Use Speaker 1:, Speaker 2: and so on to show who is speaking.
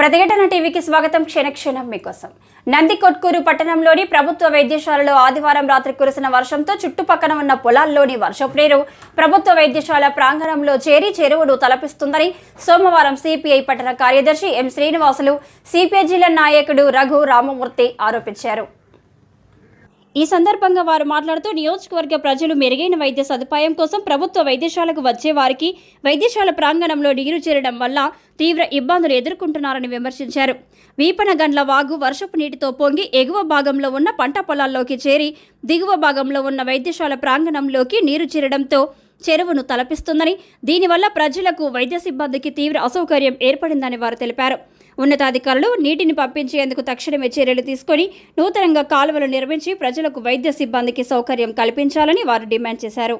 Speaker 1: ప్రతిఘటన టీవీకి స్వాగతం. క్షణక్షణం మీకోసం. నందికొట్కూరు పట్టణంలోని ప్రభుత్వ వైద్యశాలలో ఆదివారం రాత్రి కురిసిన వర్షంతో చుట్టుపక్కల ఉన్న పొలాల్లోని వర్షపు నీరు ప్రభుత్వ వైద్యశాల ప్రాంగణంలో చేరి చెరువును తలపిస్తుందని సోమవారం సిపిఐ పట్టణ కార్యదర్శి ఎం శ్రీనివాసులు, సిపిఐ జిల్లా నాయకుడు రఘు రామమూర్తి ఆరోపించారు. ఈ సందర్భంగా వారు మాట్లాడుతూ నియోజకవర్గ ప్రజలు మెరుగైన వైద్య సదుపాయం కోసం ప్రభుత్వ వైద్యశాలకు వచ్చే వారికి వైద్యశాల ప్రాంగణంలో నీరు చేరడం వల్ల తీవ్ర ఇబ్బందులు ఎదుర్కొంటున్నారని విమర్శించారు. వీపనగండ్ల వాగు వర్షపు నీటితో పొంగి ఎగువ భాగంలో ఉన్న పంట పొలాల్లోకి చేరి దిగువ భాగంలో ఉన్న వైద్యశాల ప్రాంగణంలోకి నీరు చేరడంతో చెరువును తలపిస్తుందని, దీనివల్ల ప్రజలకు వైద్య సిబ్బందికి తీవ్ర అసౌకర్యం ఏర్పడిందని వారు తెలిపారు. ఉన్నతాధికారులు నీటిని పంపించేందుకు తక్షణమే చర్యలు తీసుకొని నూతనంగా కాలువలు నిర్మించి ప్రజలకు వైద్య సిబ్బందికి సౌకర్యం కల్పించాలని వారు డిమాండ్ చేశారు.